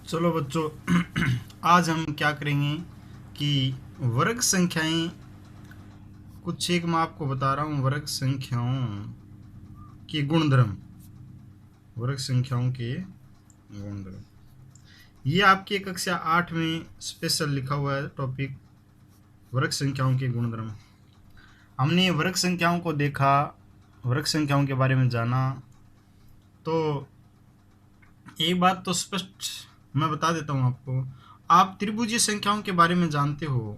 चलो बच्चों, आज हम क्या करेंगे कि वर्ग संख्याएं, कुछ एक मैं आपको बता रहा हूँ। वर्ग संख्याओं के गुणधर्म, वर्ग संख्याओं के गुणधर्म, ये आपके कक्षा 8 में स्पेशल लिखा हुआ है टॉपिक, वर्ग संख्याओं के गुणधर्म। हमने वर्ग संख्याओं को देखा, वर्ग संख्याओं के बारे में जाना, तो एक बात तो स्पष्ट मैं बता देता हूँ आपको। आप त्रिभुजीय संख्याओं के बारे में जानते हो।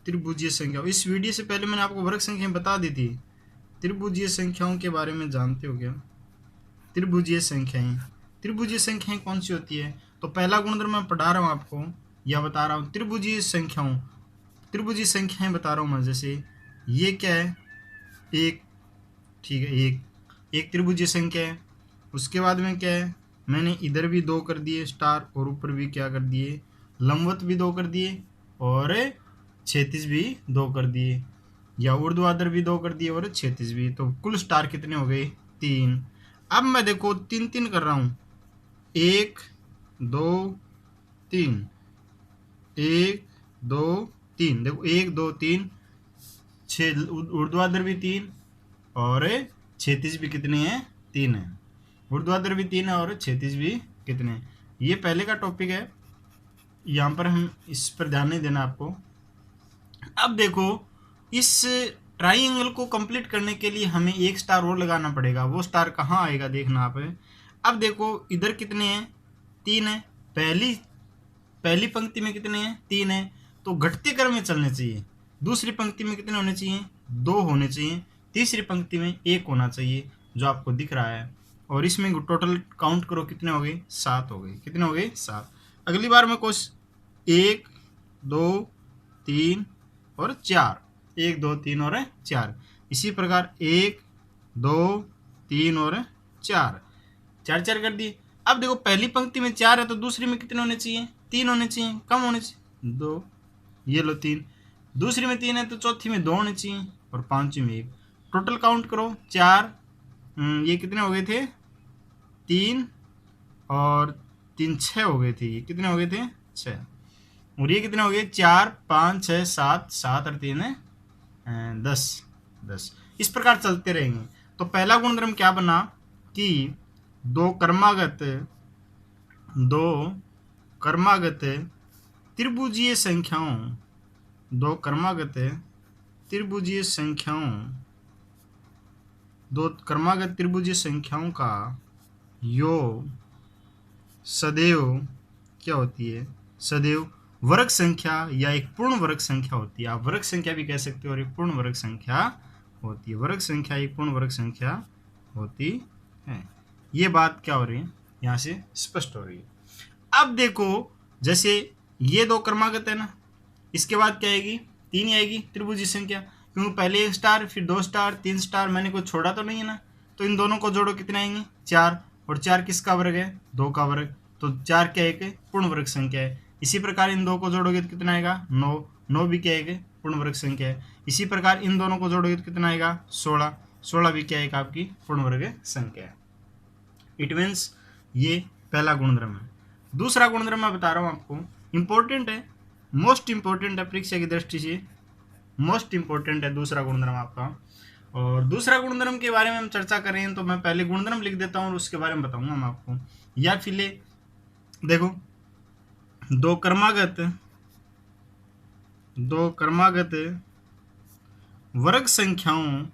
त्रिभुजीय संख्या, इस वीडियो से पहले मैंने आपको वर्ग संख्या बता दी थी। त्रिभुजीय संख्याओं के बारे में जानते हो क्या? त्रिभुजीय संख्याएं, त्रिभुजीय संख्याएं कौन सी होती है? तो पहला गुणधर्म मैं पढ़ा रहा हूँ आपको या बता रहा हूँ, त्रिभुजीय संख्याओं, त्रिभुजीय संख्याएं बता रहा हूँ मैं। जैसे ये क्या है? एक, ठीक है, एक त्रिभुजीय संख्या है। उसके बाद में क्या है? मैंने इधर भी 2 कर दिए स्टार, और ऊपर भी क्या कर दिए, लंबवत भी 2 कर दिए, और क्षैतिज भी 2 कर दिए, या ऊर्ध्वाधर भी 2 कर दिए और क्षैतिज भी। तो कुल स्टार कितने हो गए? 3। अब मैं देखो 3 3 कर रहा हूँ, 1 2 3, 1 2 3। देखो 1 2 3, ऊर्ध्वाधर भी 3 और क्षैतिज भी कितने हैं? 3 है। ऊर्ध्वाधर भी 3 है और क्षैतिज भी कितने हैं? ये पहले का टॉपिक है, यहाँ पर हम इस पर ध्यान नहीं देना आपको। अब देखो, इस ट्राइंगल को कंप्लीट करने के लिए हमें एक स्टार और लगाना पड़ेगा। वो स्टार कहाँ आएगा देखना आप। अब देखो इधर कितने हैं? 3 है। पहली पंक्ति में कितने हैं? 3 है। तो घटते क्रम में चलने चाहिए। दूसरी पंक्ति में कितने होने चाहिए? 2 होने चाहिए। तीसरी पंक्ति में 1 होना चाहिए, जो आपको दिख रहा है। और इसमें टोटल काउंट करो, कितने हो गए? 7 हो गए। कितने हो गए? 7। अगली बार में कुछ 1 2 3 और 4, 1 2 3 और 4। इसी प्रकार 1 2 3 और 4, 4 4 कर दिए। अब देखो पहली पंक्ति में 4 है, तो दूसरी में कितने होने चाहिए? 3 होने चाहिए। कम होने चाहिए 2, ये लो 3। दूसरी में 3 है, तो चौथी में 2 होने चाहिए, और पांचवी में 1। टोटल काउंट करो 4, ये कितने हो गए थे? 3 और 3 6 हो गए थे। ये कितने हो गए थे? 6। और ये कितने हो गए? 4 5 6 7, 7 और 3 है 10 10। इस प्रकार चलते रहेंगे। तो पहला गुणधर्म क्या बना कि दो क्रमागत त्रिभुजीय संख्याओं, दो क्रमागत त्रिभुजीय संख्याओं का योग सदैव क्या होती है? सदैव वर्ग संख्या या एक पूर्ण वर्ग संख्या होती है। आप वर्ग संख्या भी कह सकते हो और एक पूर्ण वर्ग संख्या होती है। वर्ग संख्या एक पूर्ण वर्ग संख्या होती है। ये बात क्या हो रही है? यहाँ से स्पष्ट हो रही है। अब देखो, जैसे ये 2 क्रमागत है ना, इसके बाद क्या आएगी? 3 ही आएगी त्रिभुजीय संख्या, क्योंकि पहले 1 स्टार, फिर 2 स्टार, 3 स्टार, मैंने कुछ छोड़ा तो नहीं है ना। तो इन दोनों को जोड़ो, कितने आएंगे? 4। और 4 किसका वर्ग है? 2 का वर्ग। तो 4 क्या एक पूर्ण वर्ग संख्या है। इसी प्रकार इन 2 को जोड़ोगे तो कितना आएगा? 9। 9 भी क्या है? पूर्ण वर्ग संख्या है। इसी प्रकार इन दोनों को जोड़ोगे तो कितना आएगा? 16। 16 भी क्या है? आपकी पूर्ण वर्ग संख्या है। इट मीन्स ये पहला गुणधर्म है। दूसरा गुणधर्म मैं बता रहा हूँ आपको, इंपॉर्टेंट है, मोस्ट इंपॉर्टेंट है परीक्षा की दृष्टि से, मोस्ट इंपॉर्टेंट है दूसरा गुणधर्म आपका। और दूसरा गुणधर्म के बारे में हम चर्चा करें तो मैं पहले गुणधर्म लिख देता हूँ और उसके बारे में बताऊंगा मैं आपको। या फिर देखो, दो क्रमागत वर्ग संख्याओं,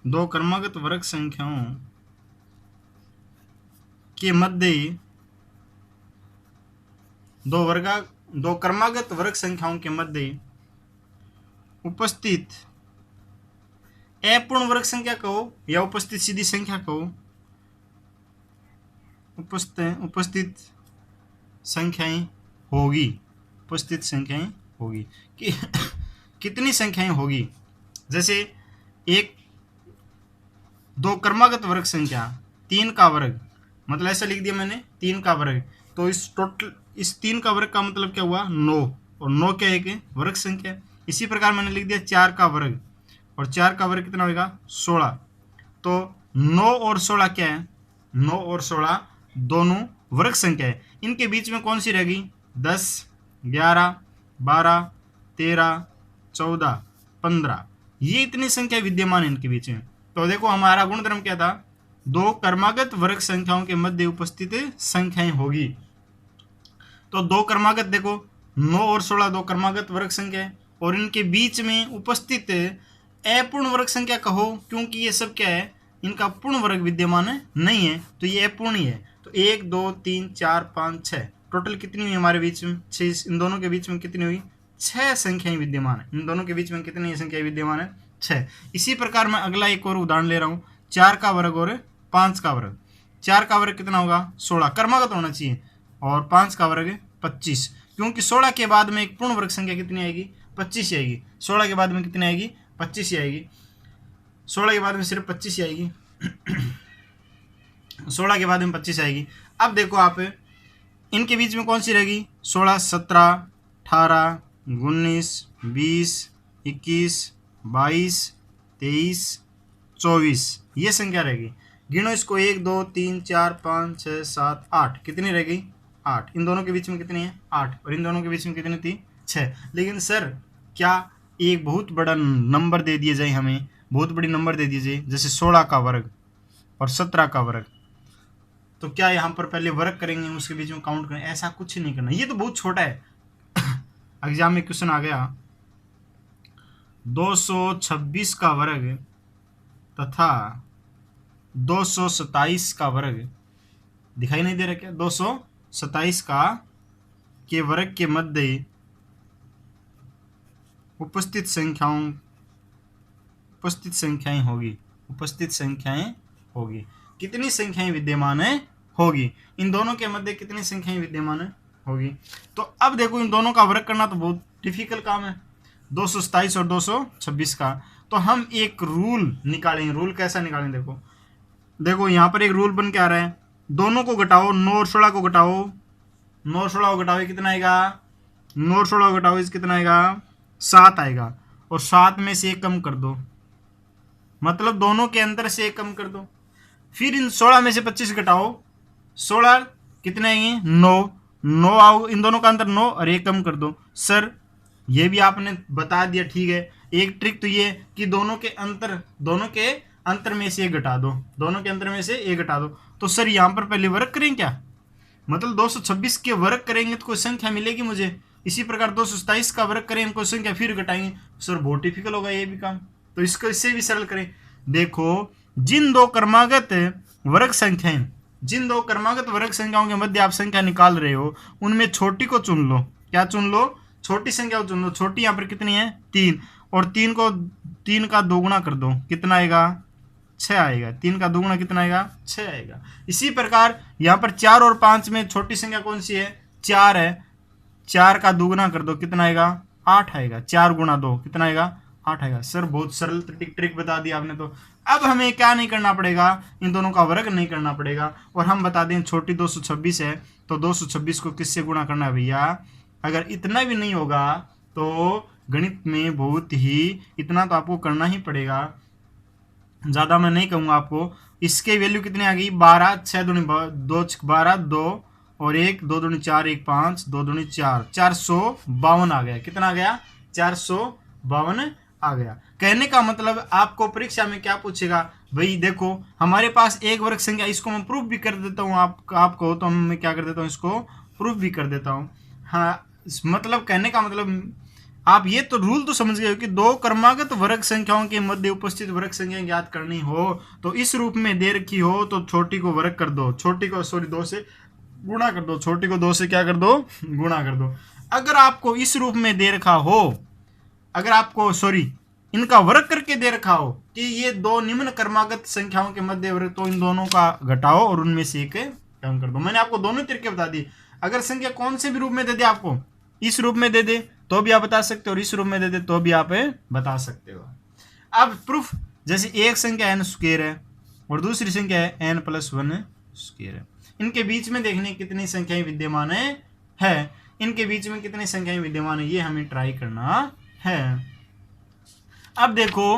दो क्रमागत वर्ग संख्याओं के मध्य, दो क्रमागत वर्ग संख्याओं के मध्य उपस्थित अपूर्ण वर्ग संख्या कहो या उपस्थित सीधी संख्या कहो, उपस्थित संख्याएं होगी, उपस्थित संख्याएं होगी कि कितनी संख्याएं होगी? जैसे एक दो क्रमागत वर्ग संख्या, 3 का वर्ग, मतलब ऐसा लिख दिया मैंने 3 का वर्ग, तो इस टोटल इस 3 का वर्ग का मतलब क्या हुआ? 9, और 9 क्या एक वर्ग संख्या। इसी प्रकार मैंने लिख दिया 4 का वर्ग, और 4 का वर्ग कितना होगा? 16। तो 9 और 16 क्या है? 9 और 16 दोनों वर्ग संख्या है, इनके बीच में कौन सी रहेगी? 10, 11, 12, 13, 14, 15, ये इतनी संख्या विद्यमान है इनके बीच में। तो देखो हमारा गुणधर्म क्या था? दो क्रमागत वर्ग संख्याओं के मध्य उपस्थित संख्याएं होगी। तो दो क्रमागत, देखो 9 और 16 दो क्रमागत वर्ग संख्या है, और इनके बीच में उपस्थित अपूर्ण वर्ग संख्या कहो, क्योंकि ये सब क्या है? इनका पूर्ण वर्ग विद्यमान नहीं है, तो ये अपूर्ण ही है। तो 1, 2, 3, 4, 5, 6 टोटल कितनी हुई हमारे बीच में? 6। इन दोनों के बीच में कितनी हुई? 6 संख्याएं विद्यमान है। इन दोनों के बीच में कितनी संख्याएं विद्यमान है? 6। इसी प्रकार मैं अगला एक और उदाहरण ले रहा हूँ, 4 का वर्ग और 5 का वर्ग। 4 का वर्ग कितना होगा? 16, क्रमागत होना चाहिए, और 5 का वर्ग 25, क्योंकि 16 के बाद में एक पूर्ण वर्ग संख्या कितनी आएगी? 25 ही आएगी। 16 के बाद में कितनी आएगी? 25 ही आएगी। 16 के बाद में सिर्फ 25 ही आएगी। 16 के बाद में 25 आएगी। अब देखो आप, इनके बीच में कौन सी रहेगी? 16, 17, 18, 19, 20, 21, 22, 23, 24, ये संख्या रहेगी। गिनो इसको, 1, 2, 3, 4, 5, 6, 7, 8, कितनी रहेगी? 8। इन दोनों के बीच में कितनी है? 8। और इन दोनों के बीच में कितनी थी? 6। लेकिन सर क्या एक बहुत बड़ा नंबर दे दिया जाए, हमें बहुत बड़ी नंबर दे दीजिए, जैसे 16 का वर्ग और 17 का वर्ग, तो क्या यहाँ पर पहले वर्ग करेंगे उसके बीच में काउंट करेंगे? ऐसा कुछ नहीं करना, ये तो बहुत छोटा है। एग्जाम में क्वेश्चन आ गया, 226 का वर्ग तथा 227 का वर्ग, दिखाई नहीं दे रहा क्या? 227 का के वर्ग के मध्य उपस्थित संख्याएं होगी। कितनी संख्याएं विद्यमान होगी? इन दोनों के मध्य कितनी संख्याएं विद्यमान होगी? तो अब देखो, इन दोनों का वर्ग करना तो बहुत डिफिकल्ट काम है, 227 और 226 का। तो हम एक रूल निकालेंगे। रूल कैसा निकालेंगे? देखो यहाँ पर एक रूल बन के आ रहा है, दोनों को घटाओ, 9 और 16 को घटाओ, 9 और 16 को घटाओ, कितना आएगा? 9 और 16 को घटाओ, कितना आएगा? 7 आएगा। और 7 में से 1 कम कर दो, मतलब दोनों के अंतर से 1 कम कर दो। फिर इन 16 में से 25 घटाओ, 16 कितने आएंगे? 9। 9 आओ, इन दोनों का अंतर 9 और 1 कम कर दो। सर ये भी आपने बता दिया, ठीक है। एक ट्रिक तो ये कि दोनों के अंतर में से 1 घटा दो, दोनों के अंतर में से 1 घटा दो। तो सर यहाँ पर पहले वर्ग करें क्या? मतलब 226 के वर्ग करेंगे तो कोई संख्या मिलेगी मुझे। इसी प्रकार 227 का वर्ग करेंगे, कोई संख्या फिर घटाएंगे। सर बहुत डिफिकल्ट होगा ये भी काम, तो इसको इससे भी सरल करें। देखो, जिन दो क्रमागत वर्ग संख्याओं के मध्य आप संख्या निकाल रहे हो, उनमें छोटी को चुन लो। क्या चुन लो? छोटी संख्या को चुन लो। छोटी यहाँ पर कितनी है? 3। और 3 का दोगुना कर दो, कितना आएगा? 6 आएगा। 3 का दोगुना कितना आएगा? 6 आएगा। इसी प्रकार यहाँ पर 4 और 5 में छोटी संख्या कौन सी है? 4 है। 4 का दोगुना कर दो, कितना आएगा? 8 आएगा। 4 गुणा 2 कितना आएगा? 8 आएगा। सर बहुत सरल ट्रिक बता दी आपने। तो अब हमें क्या नहीं करना पड़ेगा? इन दोनों का वर्ग नहीं करना पड़ेगा। और हम बता दें छोटी 226 है, तो 226 को किससे गुणा करना है भैया? अगर इतना भी नहीं होगा तो गणित में बहुत ही, इतना तो आपको करना ही पड़ेगा, ज़्यादा मैं नहीं कहूँगा आपको। इसके वैल्यू कितनी आ गई? 12, 6 दूनी 2, 12, 2 और 1, 2 दूनी 4, 1 5, 2 दूनी 4, 452 आ गया। कितना आ गया? 452 आ गया। कहने का मतलब आपको परीक्षा में क्या पूछेगा? भाई देखो हमारे पास एक वर्ग संख्या, इसको मैं प्रूफ भी कर देता हूँ आपको, तो मैं क्या कर देता हूँ, इसको प्रूफ भी कर देता हूँ। हाँ, मतलब कहने का मतलब आप ये तो रूल तो समझ गए हो कि दो क्रमागत वर्ग संख्याओं के मध्य उपस्थित वर्ग संख्या ज्ञात करनी हो तो इस रूप में दे रखी हो तो छोटी को वर्ग कर दो, छोटी को 2 से गुणा कर दो, छोटी को 2 से क्या कर दो? गुणा कर दो। अगर आपको इस रूप में दे रखा हो, अगर आपको इनका वर्ग करके दे रखा हो कि ये दो निम्न क्रमागत संख्याओं के मध्य वर्ग, तो इन दोनों का घटाओ और उनमें से एक कम कर दो। मैंने आपको दोनों तरीके बता दिए। अगर संख्या कौन से भी रूप में दे दे, आपको इस रूप में दे दे तो भी आप बता सकते हो और इस रूप में दे दे तो भी आप बता सकते हो। अब प्रूफ, जैसे एक संख्या n स्क्वायर है और दूसरी संख्या है n+1 स्क्वायर है, इनके बीच में देखने कितनी संख्याएं विद्यमान है, इनके बीच में कितनी संख्याएं विद्यमान है, ये हमें ट्राई करना है। अब देखो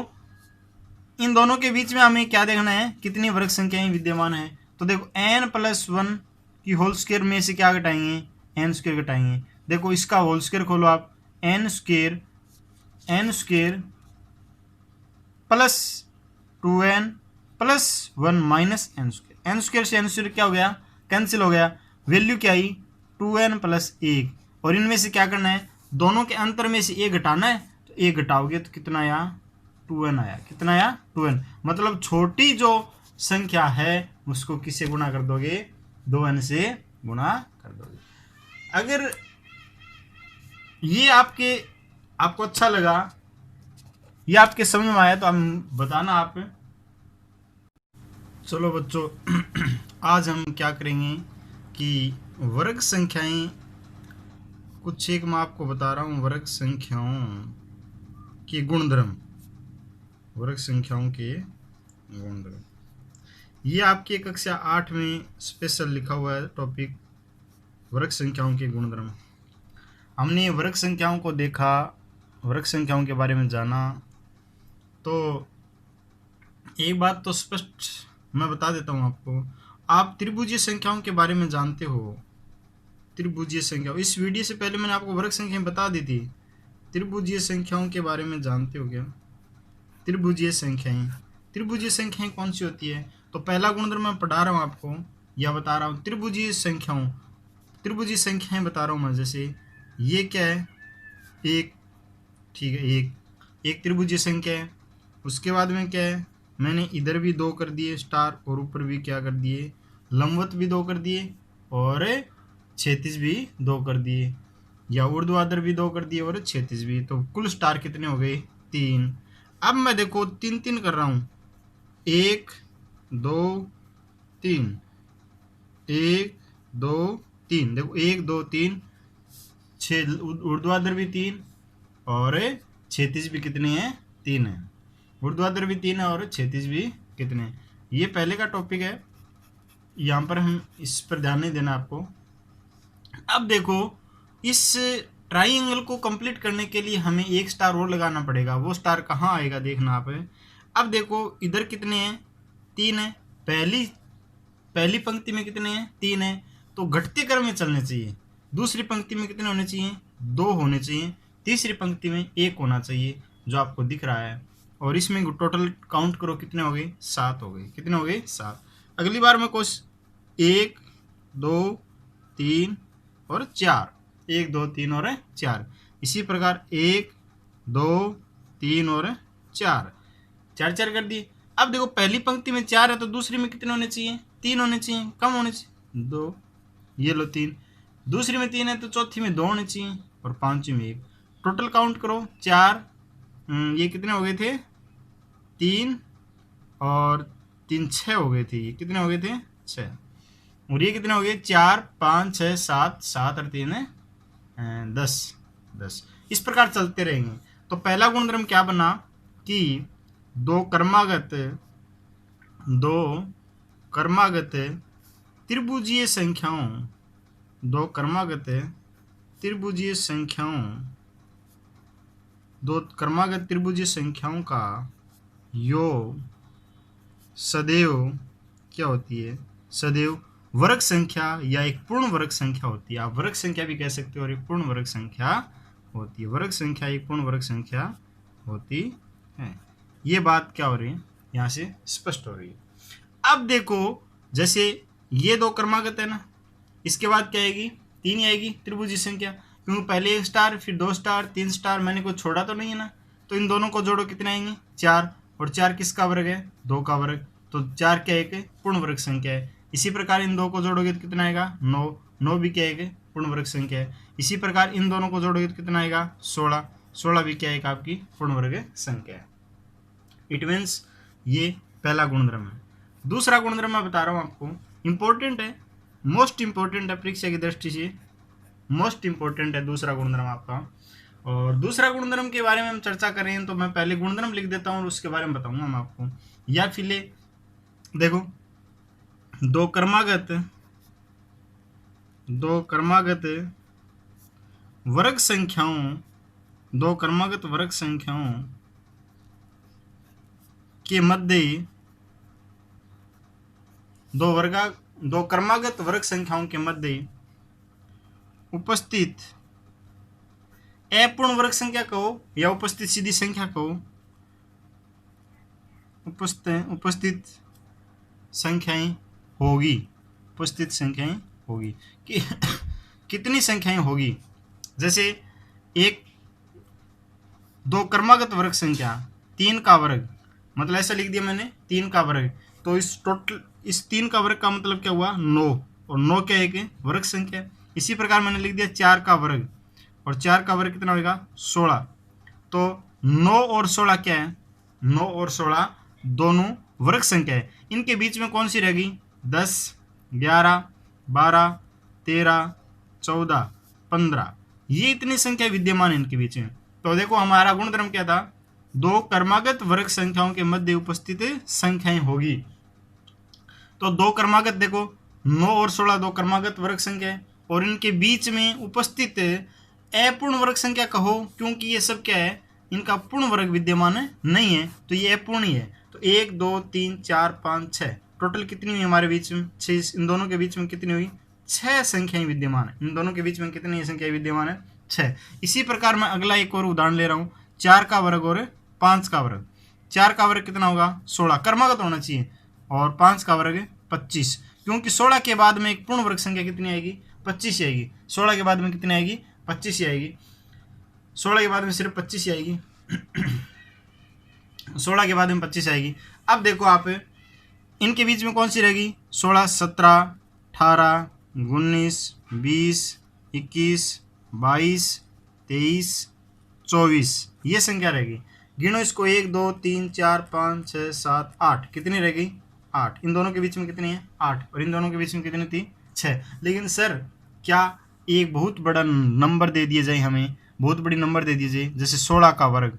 इन दोनों के बीच में हमें क्या देखना है, कितनी वर्ग संख्याएं विद्यमान है। तो देखो n+1 कि होल स्क्वायर में से क्या घटाएंगे, एन स्क्वायर घटाएंगे। देखो इसका होल स्क्वायर खोलो आप, n square plus 2n plus 1 minus n square. N square से एन स्क्वायर क्या हो गया, कैंसिल हो गया। वैल्यू क्या आई 2n प्लस 1, और इनमें से क्या करना है, दोनों के अंतर में से एक घटाना है। तो एक घटाओगे तो कितना आया, 2n आया। कितना आया, 2n। मतलब छोटी जो संख्या है उसको किससे गुणा कर दोगे, 2n से गुणा कर दोगे। अगर ये आपको अच्छा लगा, ये आपके समझ में आया तो हम बताना आप। चलो बच्चों आज हम क्या करेंगे कि वर्ग संख्याएं, कुछ एक मैं आपको बता रहा हूँ वर्ग संख्याओं के गुणधर्म। वर्ग संख्याओं के गुणधर्म, ये आपकी कक्षा 8 में स्पेशल लिखा हुआ है टॉपिक, वर्ग संख्याओं के गुणधर्म। हमने वर्ग संख्याओं को देखा, वर्ग संख्याओं के बारे में जाना। तो एक बात तो स्पष्ट मैं बता देता हूँ आपको, आप त्रिभुजीय संख्याओं के बारे में जानते हो। त्रिभुजीय संख्या, इस वीडियो से पहले मैंने आपको वर्ग संख्याएं बता दी थी। त्रिभुजीय संख्याओं के बारे में जानते हो क्या, त्रिभुजीय संख्याएं कौन सी होती है। तो पहला गुणधर्म मैं पढ़ा रहा हूँ आपको या बता रहा हूँ, त्रिभुजीय संख्याएं बता रहा हूँ मैं। जैसे ये क्या है, एक, ठीक है, एक त्रिभुजीय संख्या है। उसके बाद में क्या है, मैंने इधर भी 2 कर दिए स्टार, और ऊपर भी क्या कर दिए, लंबवत भी 2 कर दिए, और क्षैतिज भी 2 कर दिए, या ऊर्ध्वाधर भी 2 कर दिए और क्षैतिज भी। तो कुल स्टार कितने हो गए, 3। अब मैं देखो 3 कर रहा हूँ, 1 2 3, 1 2 3। देखो 1 2 3, 6 ऊर्ध्वाधर भी 3 और क्षैतिज भी कितने हैं, 3 है। ऊर्ध्वाधर भी 3 है और क्षैतिज भी कितने हैं। ये पहले का टॉपिक है, यहाँ पर हम इस पर ध्यान नहीं देना आपको। अब देखो इस ट्राइंगल को कंप्लीट करने के लिए हमें एक स्टार और लगाना पड़ेगा। वो स्टार कहाँ आएगा देखना आप। अब देखो इधर कितने हैं, 3 है। पहली पंक्ति में कितने हैं, 3 है। तो घटते क्रम में चलने चाहिए। दूसरी पंक्ति में कितने होने चाहिए, 2 होने चाहिए। तीसरी पंक्ति में 1 होना चाहिए जो आपको दिख रहा है। और इसमें टोटल काउंट करो कितने हो गए, 7 हो गए। कितने हो गए, 7। अगली बार में कुछ 1 2 3 और 4, 1 2 3 और 4। इसी प्रकार 1 2 3 और 4, 4 कर दिए। अब देखो पहली पंक्ति में 4 है तो दूसरी में कितने होने चाहिए, 3 होने चाहिए, कम होने चाहिए 2। ये लो 3। दूसरी में 3 है तो चौथी में 2 होने चाहिए, और पांचवी में 1। टोटल काउंट करो 4, ये कितने हो गए थे, 3 और 3 6 हो गए थे। ये कितने हो गए थे, 6। और ये कितने हो गए, 4 5 6 7, 7 और 3 है 10। इस प्रकार चलते रहेंगे। तो पहला गुणधर्म क्या बना कि दो क्रमागत त्रिभुजीय संख्याओं का योग सदैव क्या होती है, सदैव वर्ग संख्या या एक पूर्ण वर्ग संख्या होती है। आप वर्ग संख्या भी कह सकते हो और एक पूर्ण वर्ग संख्या होती है। वर्ग संख्या एक पूर्ण वर्ग संख्या होती है। ये बात क्या हो रही है, यहाँ से स्पष्ट हो रही है। अब देखो जैसे ये 2 क्रमागत है ना, इसके बाद क्या आएगी, 3 आएगी त्रिभुजीय संख्या, क्योंकि पहले 1 स्टार फिर 2 स्टार 3 स्टार, मैंने कुछ छोड़ा तो नहीं है ना। तो इन दोनों को जोड़ो कितने आएंगे, 4। और 4 किसका वर्ग है, 2 का वर्ग। तो 4 क्या एक पूर्ण वर्ग संख्या है। इसी प्रकार इन 2 को जोड़ोगे तो कितना आएगा, 9। 9 भी क्या है, पूर्ण वर्ग संख्या है। इसी प्रकार इन दोनों को जोड़ोगे तो कितना आएगा, 16। 16 भी क्या है, आपकी पूर्ण वर्ग संख्या है। इट मीन्स ये पहला गुणधर्म है। दूसरा गुणधर्म मैं बता रहा हूँ आपको, इंपॉर्टेंट है, मोस्ट इंपॉर्टेंट है परीक्षा की दृष्टि से, मोस्ट इंपॉर्टेंट है दूसरा गुणधर्म आपका। और दूसरा गुणधर्म के बारे में हम चर्चा कर रहे हैं तो मैं पहले गुणधर्म लिख देता हूँ और उसके बारे में बताऊंगा मैं आपको। या फिर देखो दो क्रमागत वर्ग संख्याओं के मध्य दो दो क्रमागत वर्ग संख्याओं के मध्य उपस्थित अपूर्ण वर्ग संख्या कहो या उपस्थित सीधी संख्या कहो, उपस्थित संख्याएं होगी, उपस्थित संख्याएं होगी कि कितनी संख्याएं होगी। जैसे एक दो क्रमागत वर्ग संख्या 3 का वर्ग, मतलब ऐसा लिख दिया मैंने 3 का वर्ग, तो इस टोटल इस 3 का वर्ग का मतलब क्या हुआ 9, और 9 क्या एक वर्ग संख्या। इसी प्रकार मैंने लिख दिया 4 का वर्ग, और 4 का वर्ग कितना होगा 16। तो 9 और 16 क्या है, 9 और 16 दोनों वर्ग संख्या है। इनके बीच में कौन सी रहेगी 10, 11, 12, 13, 14, 15, ये इतनी संख्या विद्यमान है इनके बीच में। तो देखो हमारा गुणधर्म क्या था, दो क्रमागत वर्ग संख्याओं के मध्य उपस्थित संख्याएं होगी। तो दो क्रमागत देखो 9 और 16 दो क्रमागत वर्ग संख्या है, और इनके बीच में उपस्थित अपूर्ण वर्ग संख्या कहो, क्योंकि ये सब क्या है इनका पूर्ण वर्ग विद्यमान नहीं है, तो ये अपूर्ण ही है। तो 1, 2, 3, 4, 5, 6 टोटल कितनी हुई हमारे बीच में 6, इन दोनों के बीच में कितनी हुई 6 संख्याएं विद्यमान है। इन दोनों के बीच में कितनी संख्याएं विद्यमान है 6। इसी प्रकार मैं अगला एक और उदाहरण ले रहा हूँ, 4 का वर्ग और 5 का वर्ग। 4 का वर्ग कितना होगा 16, क्रमागत होना चाहिए, और 5 का वर्ग 25, क्योंकि 16 के बाद में एक पूर्ण वर्ग संख्या कितनी आएगी 25 आएगी। 16 के बाद में कितनी आएगी 25 आएगी, 16 के बाद में सिर्फ 25 आएगी 16 के बाद में 25 आएगी। अब देखो आप इनके बीच में कौन सी रहेगी 16, 17, 18, 19, 20, 21, 22, 23, 24, ये संख्या रहेगी। गिनो इसको 1, 2, 3, 4, 5, 6, 7, 8, कितनी रहेगी 8। इन दोनों के बीच में कितनी है 8, और इन दोनों के बीच में कितनी थी 6। लेकिन सर क्या एक बहुत बड़ा नंबर दे दिए जाए, हमें बहुत बड़ी नंबर दे दिए जाए, जैसे 16 का वर्ग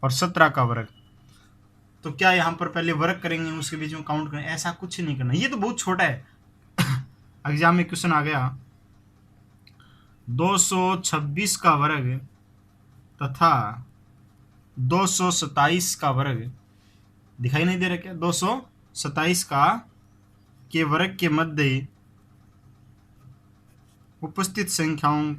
और 17 का वर्ग, तो क्या यहाँ पर पहले वर्ग करेंगे उसके बीच में काउंट करें, ऐसा कुछ नहीं करना, ये तो बहुत छोटा है। एग्जाम में क्वेश्चन आ गया 226 का वर्ग तथा 227 का वर्ग, दिखाई नहीं दे रहा क्या 227 का के वर्ग के मध्य उपस्थित संख्याएं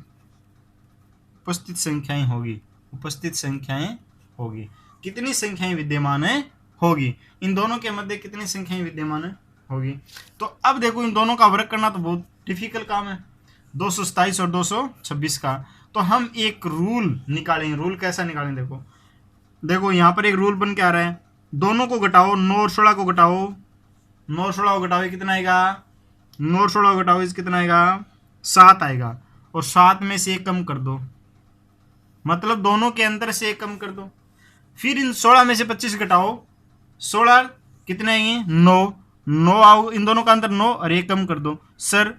होगी, उपस्थित संख्याएं होगी, कितनी संख्याएं विद्यमान है होगी, इन दोनों के मध्य कितनी संख्याएं विद्यमान होगी। तो अब देखो इन दोनों का वर्ग करना तो बहुत डिफिकल्ट काम है, 227 और 226 का। तो हम एक रूल निकालेंगे। रूल कैसा निकालेंगे, देखो यहाँ पर एक रूल बन के आ रहा है, दोनों को घटाओ, 9 और 16 को घटाओ, 9 और 16 को घटाओ कितना आएगा 9 और 16 को घटाओ इस कितना आएगा 7 आएगा, और 7 में से 1 कम कर दो, मतलब दोनों के अंतर से 1 कम कर दो। फिर इन 16 में से 25 घटाओ, 16 कितने आएंगे 9 आओ, इन दोनों का अंतर 9 और 1 कम कर दो। सर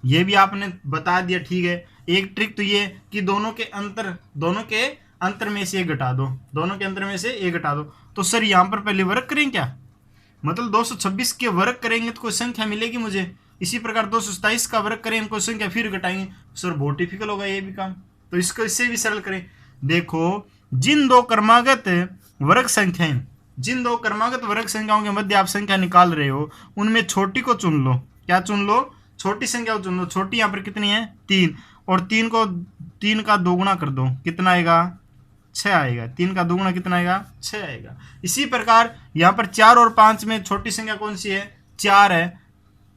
ये भी आपने बता दिया, ठीक है। एक ट्रिक तो ये कि दोनों के अंतर में से 1 घटा दो, दोनों के अंतर में से 1 घटा दो। तो सर यहाँ पर पहले वर्ग करें क्या, मतलब 226 के वर्ग करेंगे तो कोई संख्या मिलेगी मुझे, इसी प्रकार 227 का वर्ग करेंगे कोई संख्या फिर घटाएंगे। सर बहुत डिफिकल्ट होगा ये भी काम, तो इसको इससे भी सरल करें। देखो जिन दो क्रमागत वर्ग संख्याओं के मध्य आप संख्या निकाल रहे हो, उनमें छोटी को चुन लो। क्या चुन लो, छोटी संख्या को चुन लो। छोटी यहाँ पर कितनी है 3, और 3 का दोगुना कर दो, कितना आएगा 6 आएगा। 3 का दोगुना कितना आएगा 6 आएगा। इसी प्रकार यहाँ पर 4 और 5 में छोटी संख्या कौन सी है 4 है,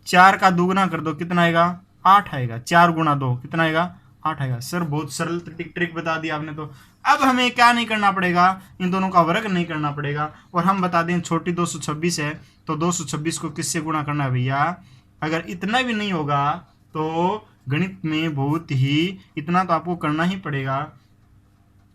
4 का दोगुना कर दो कितना आएगा 8 आएगा। 4 गुणा 2 कितना आएगा 8 आएगा। सर बहुत सरल ट्रिक बता दी आपने। तो अब हमें क्या नहीं करना पड़ेगा, इन दोनों का वर्ग नहीं करना पड़ेगा, और हम बता दें छोटी 226 है तो 226 को किससे गुणा करना है भैया। अगर इतना भी नहीं होगा तो गणित में बहुत ही इतना तो आपको करना ही पड़ेगा,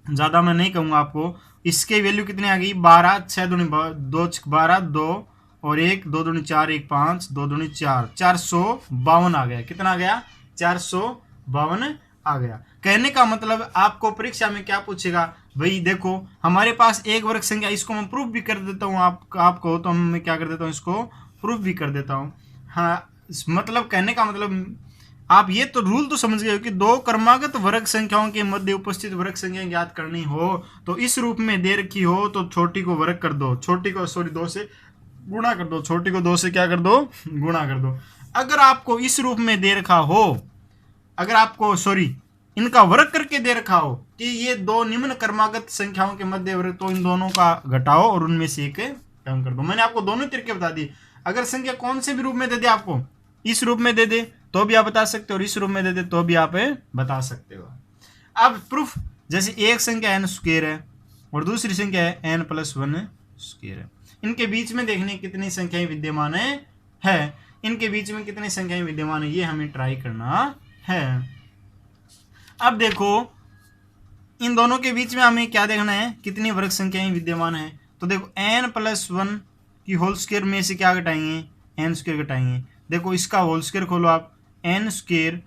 ज़्यादा मैं नहीं कहूँगा आपको। इसके वैल्यू कितनी आ गई 12, 6 दूनी 2 12 2 और 1 2 दूनी 4 1 5 2 दूनी 4 452 आ गया। कितना आ गया 452 आ गया। कहने का मतलब आपको परीक्षा में क्या पूछेगा, भाई देखो हमारे पास एक वर्ग संख्या, इसको मैं प्रूफ भी कर देता हूँ, आपको तो मैं क्या कर देता हूँ, इसको प्रूफ भी कर देता हूँ। हाँ मतलब कहने का मतलब आप ये तो रूल तो समझ गए हो कि दो क्रमागत वर्ग संख्याओं के मध्य उपस्थित वर्ग संख्या ज्ञात करनी हो तो इस रूप में दे रखी हो तो छोटी को वर्ग कर दो, छोटी को 2 से गुणा कर दो, छोटी को 2 से क्या कर दो गुणा कर दो। अगर आपको इस रूप में दे रखा हो, अगर आपको इनका वर्ग करके दे रखा हो कि ये दो निम्न क्रमागत संख्याओं के मध्य वर्ग, तो इन दोनों का घटाओ और उनमें से एक कम कर दो। मैंने आपको दोनों तरीके बता दिए। अगर संख्या कौन से भी रूप में दे दे, आपको इस रूप में दे दे तो भी आप बता सकते हो, और इस रूप में दे दे तो भी आप बता सकते हो। अब प्रूफ, जैसे एक संख्या n स्क्वायर है और दूसरी संख्या है n+1 स्क्वायर है, इनके बीच में देखने कितनी संख्याएं विद्यमान है, इनके बीच में कितनी संख्याएं विद्यमान है, ये हमें ट्राई करना है। अब देखो इन दोनों के बीच में हमें क्या देखना है, कितनी वर्ग संख्याएं विद्यमान है। तो देखो n+1 की होल स्क्वायर में से क्या घटाएंगे, n स्क्वायर घटाएंगे। देखो इसका होल स्क्वायर खोलो आप, n square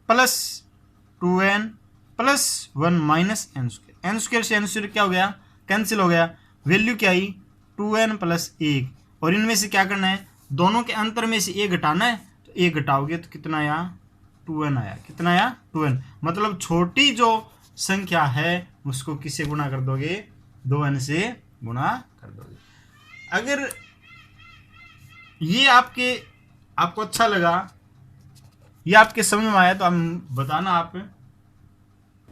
plus 2n plus 1 minus n square. n square से n स्क्वायर क्या हो गया, कैंसिल हो गया। वैल्यू क्या आई, 2n प्लस 1, और इनमें से क्या करना है, दोनों के अंतर में से 1 घटाना है। तो 1 घटाओगे तो कितना आया, 2n आया। कितना आया, 2n। मतलब छोटी जो संख्या है उसको किससे गुणा कर दोगे, 2n से गुणा कर दोगे। अगर ये आपको अच्छा लगा, ये आपके समझ में आया तो हम बताना आप